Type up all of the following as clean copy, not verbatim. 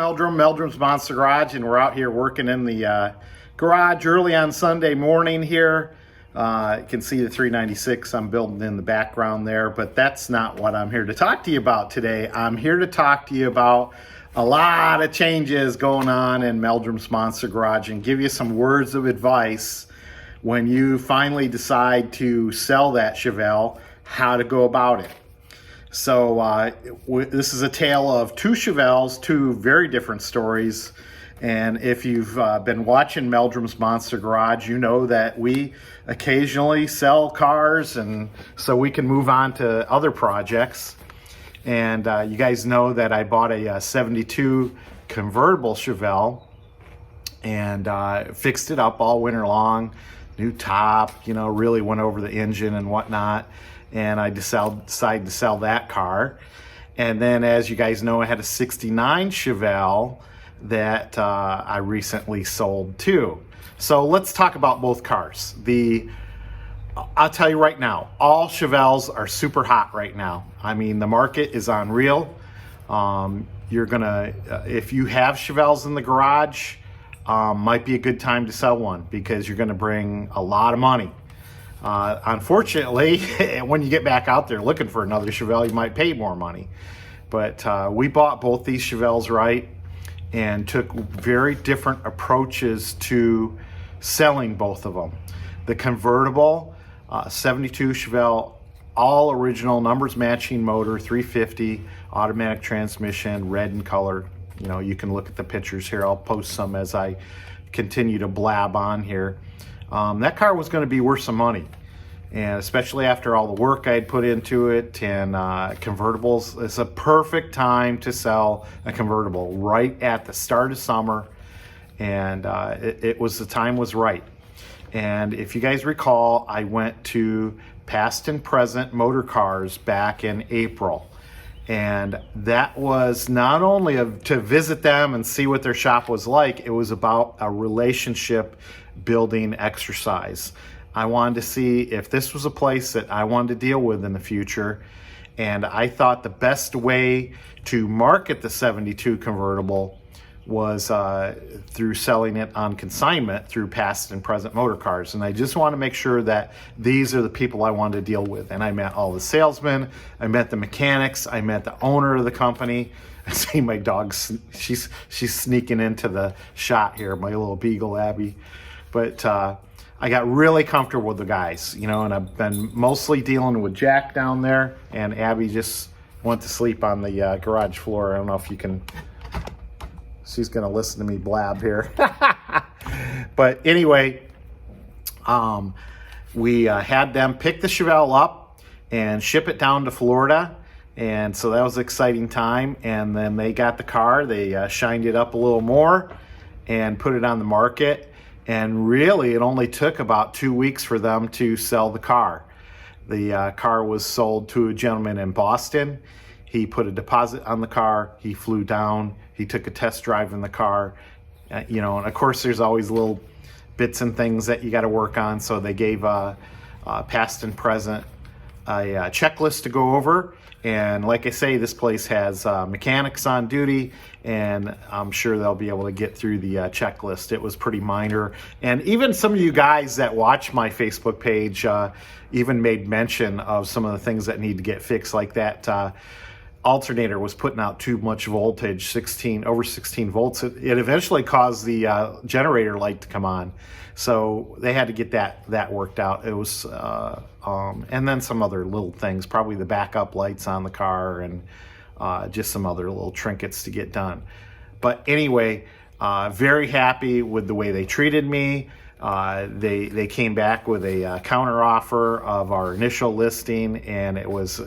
Meldrum, Meldrum's Monster Garage, and we're out here working in the garage early on Sunday morning here. You can see the 396 I'm building in the background there, but that's not what I'm here to talk to you about today. I'm here to talk to you about a lot of changes going on in Meldrum's Monster Garage and give you some words of advice when you finally decide to sell that Chevelle, how to go about it. So this is a tale of two Chevelles, two very different stories. And if you've been watching Meldrum's Monster Garage, you know that we occasionally sell cars, and so we can move on to other projects. And you guys know that I bought a 72 convertible Chevelle and fixed it up all winter long. New top, you know, really went over the engine and whatnot. And I decided to sell that car. And then, as you guys know, I had a 69 Chevelle that I recently sold too. So let's talk about both cars. I'll tell you right now, all Chevelles are super hot right now. I mean, the market is unreal. You're gonna, if you have Chevelles in the garage, might be a good time to sell one because you're gonna bring a lot of money. Unfortunately, when you get back out there looking for another Chevelle, you might pay more money. But we bought both these Chevelles right and took very different approaches to selling both of them. The convertible 72 Chevelle, all original, numbers matching motor, 350, automatic transmission, red in color. You know, you can look at the pictures here. I'll post some as I continue to blab on here. That car was going to be worth some money, and especially after all the work I had put into it. And convertibles, it's a perfect time to sell a convertible right at the start of summer, and the time was right. And if you guys recall, I went to Past and Present Motor Cars back in April, and that was not only to visit them and see what their shop was like, it was about a relationship building exercise. I wanted to see if this was a place that I wanted to deal with in the future, and I thought the best way to market the 72 convertible was through selling it on consignment through Past and Present Motor Cars. And I just want to make sure that these are the people I wanted to deal with. And I met all the salesmen, I met the mechanics, I met the owner of the company. I see my dog, she's sneaking into the shot here, my little beagle Abby. But I got really comfortable with the guys, you know, and I've been mostly dealing with Jack down there, and Abby just went to sleep on the garage floor. I don't know if you can, she's gonna listen to me blab here. But anyway, we had them pick the Chevelle up and ship it down to Florida. And so that was an exciting time. And then they got the car, they shined it up a little more and put it on the market. And really, it only took about 2 weeks for them to sell the car. The car was sold to a gentleman in Boston. He put a deposit on the car. He flew down. He took a test drive in the car. You know, and of course, there's always little bits and things that you got to work on. So they gave Past and Present a checklist to go over. And like I say, this place has mechanics on duty, and I'm sure they'll be able to get through the checklist. It was pretty minor. And even some of you guys that watch my Facebook page even made mention of some of the things that need to get fixed, like that alternator was putting out too much voltage, over 16 volts. It eventually caused the generator light to come on. So they had to get that worked out. It was, and then some other little things, probably the backup lights on the car and just some other little trinkets to get done. But anyway, very happy with the way they treated me. They came back with a counter offer of our initial listing, and it was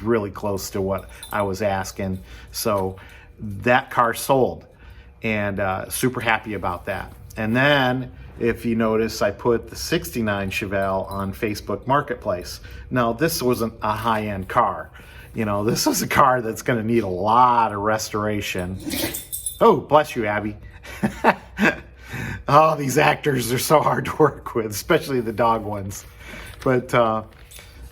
really close to what I was asking. So that car sold, and super happy about that. And then, if you notice, I put the 69 Chevelle on Facebook Marketplace. Now, this wasn't a high-end car. You know, this was a car that's going to need a lot of restoration. Oh, bless you, Abby. Oh, these actors are so hard to work with, especially the dog ones. But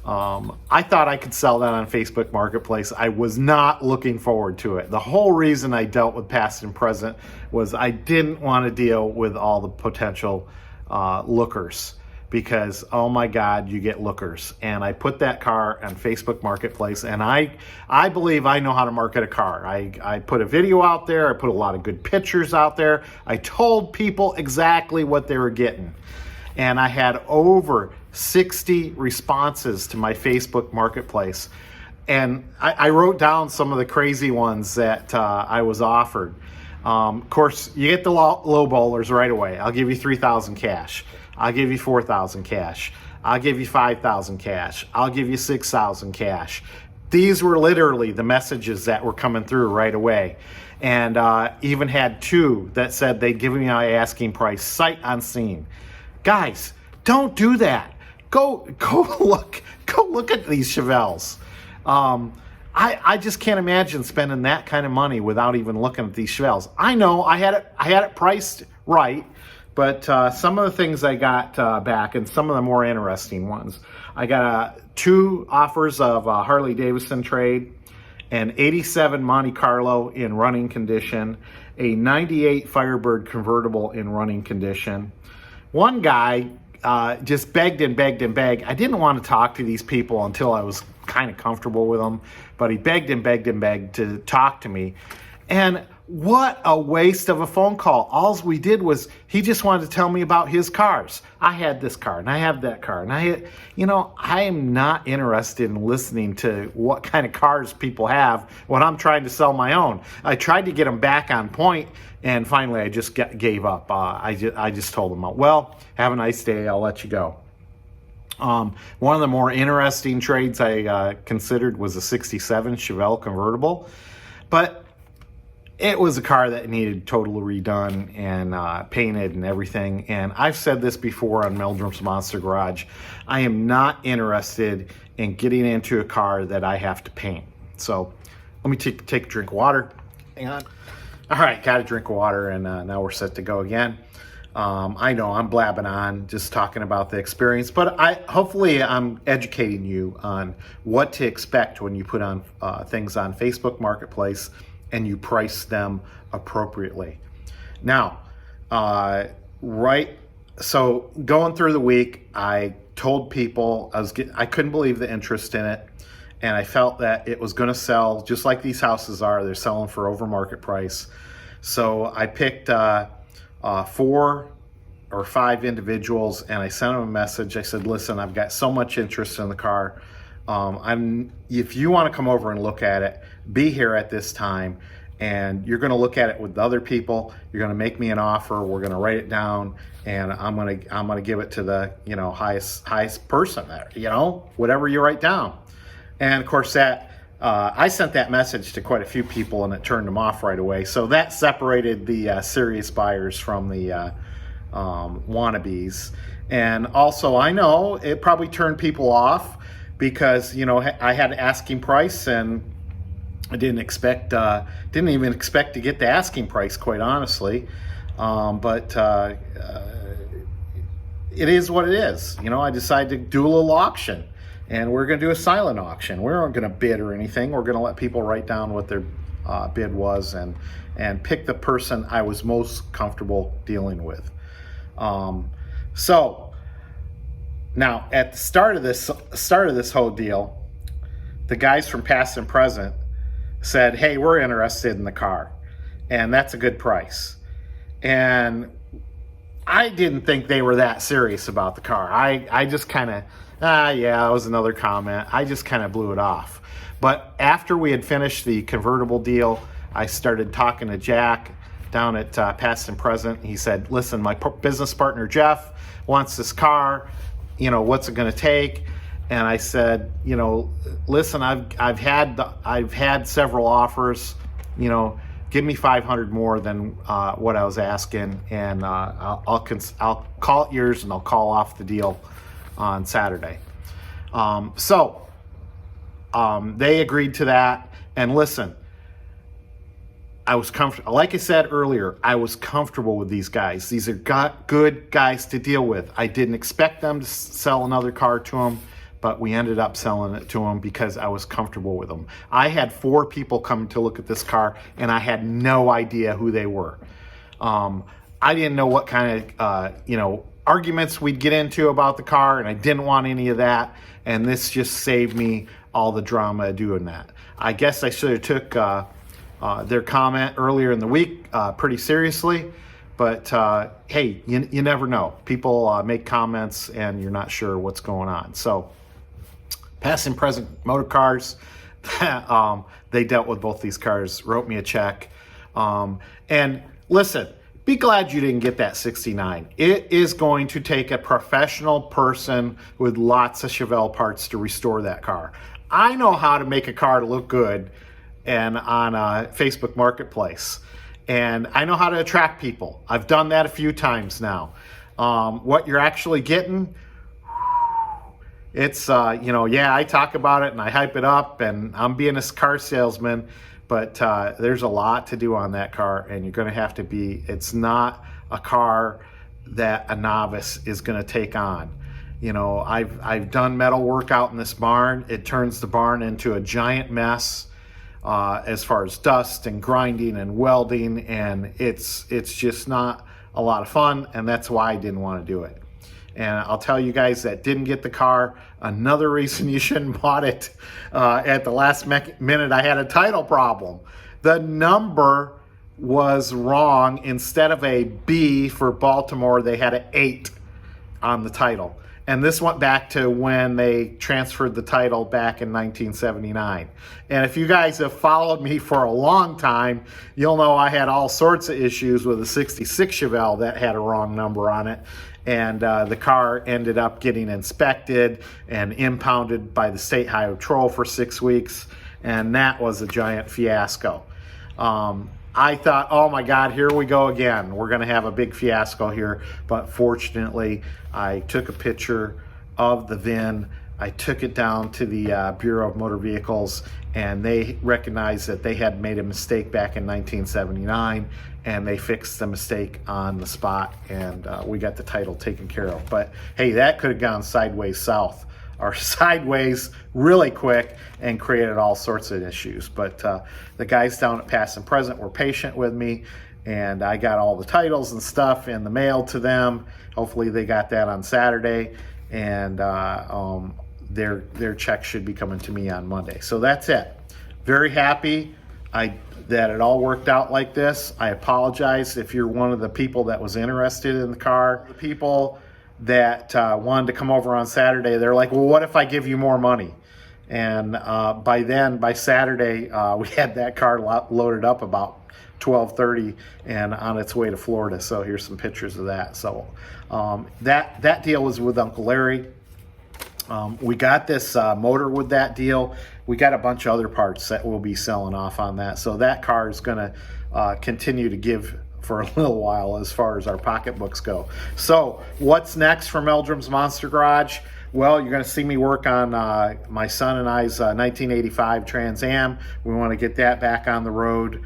I thought I could sell that on Facebook Marketplace. I was not looking forward to it. The whole reason I dealt with past and present was I didn't want to deal with all the potential lookers, because, oh my God, you get lookers. And I put that car on Facebook Marketplace, and I believe I know how to market a car. I put a video out there. I put a lot of good pictures out there. I told people exactly what they were getting. And I had over 60 responses to my Facebook Marketplace. And I wrote down some of the crazy ones that I was offered. Of course, you get the low bowlers right away. I'll give you $3,000 cash. I'll give you $4,000 cash. I'll give you $5,000 cash. I'll give you $6,000 cash. These were literally the messages that were coming through right away. And even had two that said they'd give me my asking price sight unseen. Guys, don't do that. Go look at these Chevelles. I just can't imagine spending that kind of money without even looking at these Chevelles. I know I had it priced right, but some of the things I got back, and some of the more interesting ones, I got two offers of Harley Davidson trade, an 87 Monte Carlo in running condition, a 98 Firebird convertible in running condition. One guy just begged and begged and begged. I didn't want to talk to these people until I was kind of comfortable with them, but he begged and begged and begged to talk to me. And what a waste of a phone call. All we did was he just wanted to tell me about his cars. I had this car and I have that car. And I am not interested in listening to what kind of cars people have when I'm trying to sell my own. I tried to get them back on point, and finally I just gave up. I just told them, well, have a nice day. I'll let you go. One of the more interesting trades I considered was a 67 Chevelle convertible, but it was a car that needed totally redone and painted and everything. And I've said this before on Meldrum's Monster Garage. I am not interested in getting into a car that I have to paint. So let me take a drink of water. Hang on. All right, got a drink of water, and now we're set to go again. I know I'm blabbing on, just talking about the experience, but hopefully I'm educating you on what to expect when you put on things on Facebook Marketplace and you price them appropriately. Now, so going through the week, I told people I couldn't believe the interest in it, and I felt that it was going to sell just like these houses are. They're selling for over market price. So I picked 4 or 5 individuals, and I sent them a message. I said, listen, I've got so much interest in the car. If you want to come over and look at it, be here at this time, and you're going to look at it with other people. You're going to make me an offer. We're going to write it down, and I'm going to give it to the highest person there. Whatever you write down. And of course that I sent that message to quite a few people, and it turned them off right away. So that separated the serious buyers from the wannabes. And also, I know it probably turned people off because I had an asking price, and I didn't even expect to get the asking price, quite honestly. But it is what it is. I decided to do a little auction, and we're going to do a silent auction. We aren't going to bid or anything. We're going to let people write down what their bid was and pick the person I was most comfortable dealing with. So now at the start of this whole deal, the guys from Past and Present said, hey, we're interested in the car, and that's a good price. And I didn't think they were that serious about the car. I just kind of, yeah, it was another comment. I just kind of blew it off. But after we had finished the convertible deal, I started talking to Jack down at Past and Present. He said, listen, my business partner Jeff wants this car. What's it going to take? And I said, listen, I've had several offers. Give me 500 more than what I was asking, and I'll call it yours, and I'll call off the deal on Saturday. So they agreed to that. And listen, I was comfortable. Like I said earlier, I was comfortable with these guys. These are good guys to deal with. I didn't expect them to sell another car to them, but we ended up selling it to them because I was comfortable with them. I had 4 people come to look at this car, and I had no idea who they were. I didn't know what kind of arguments we'd get into about the car, and I didn't want any of that. And this just saved me all the drama of doing that. I guess I should have took their comment earlier in the week pretty seriously. But hey, you never know. People make comments and you're not sure what's going on. So past and present motor cars, they dealt with both these cars, wrote me a check. And listen, be glad you didn't get that 69. It is going to take a professional person with lots of Chevelle parts to restore that car. I know how to make a car look good and on Facebook Marketplace. And I know how to attract people. I've done that a few times now. What you're actually getting, it's, yeah, I talk about it and I hype it up and I'm being a car salesman, but there's a lot to do on that car, and you're going to have to be, it's not a car that a novice is going to take on. I've done metal work out in this barn. It turns the barn into a giant mess. As far as dust and grinding and welding, and it's just not a lot of fun, and that's why I didn't want to do it. And I'll tell you guys that didn't get the car, another reason you shouldn't bought it at the last minute. I had a title problem. The number was wrong. Instead of a B for Baltimore, they had an 8 on the title. And this went back to when they transferred the title back in 1979. And if you guys have followed me for a long time, you'll know I had all sorts of issues with a 66 Chevelle that had a wrong number on it. And the car ended up getting inspected and impounded by the State Highway Patrol for 6 weeks. And that was a giant fiasco. I thought, oh my God, here we go again. We're going to have a big fiasco here. But fortunately, I took a picture of the VIN. I took it down to the Bureau of Motor Vehicles, and they recognized that they had made a mistake back in 1979, and they fixed the mistake on the spot, and we got the title taken care of. But hey, that could have gone sideways south or sideways really quick and created all sorts of issues. But the guys down at Past and Present were patient with me, and I got all the titles and stuff in the mail to them. Hopefully they got that on Saturday, and their check should be coming to me on Monday. So that's it. Very happy that it all worked out like this. I apologize if you're one of the people that was interested in the car. The people that wanted to come over on Saturday, they're like, well, what if I give you more money? And by Saturday, we had that car loaded up about 12:30 and on its way to Florida. So here's some pictures of that. So that deal was with Uncle Larry. We got this motor with that deal. We got a bunch of other parts that we'll be selling off on that. So that car is going to continue to give for a little while as far as our pocketbooks go. So what's next for Meldrum's Monster Garage? Well, you're going to see me work on my son and I's 1985 Trans Am. We want to get that back on the road.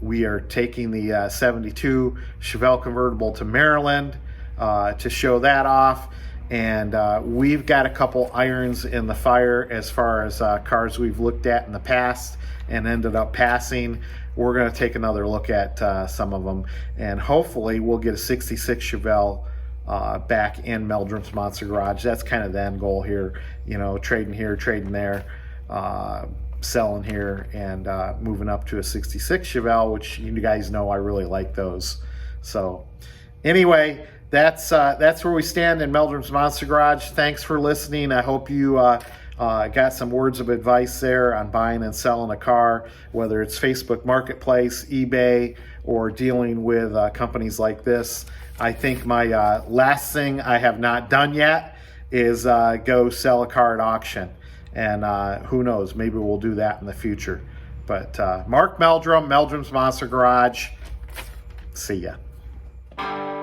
We are taking the 72 Chevelle convertible to Maryland to show that off. And we've got a couple irons in the fire as far as cars we've looked at in the past and ended up passing. We're going to take another look at some of them, and hopefully we'll get a 66 Chevelle back in Meldrum's Monster Garage. That's kind of the end goal here, trading here, trading there, selling here, and moving up to a 66 Chevelle, which you guys know I really like those. So anyway, that's where we stand in Meldrum's Monster Garage. Thanks for listening. I hope you got some words of advice there on buying and selling a car, whether it's Facebook Marketplace, eBay, or dealing with companies like this. I think my last thing I have not done yet is go sell a car at auction. And who knows, maybe we'll do that in the future. But Mark Meldrum, Meldrum's Monster Garage, see ya.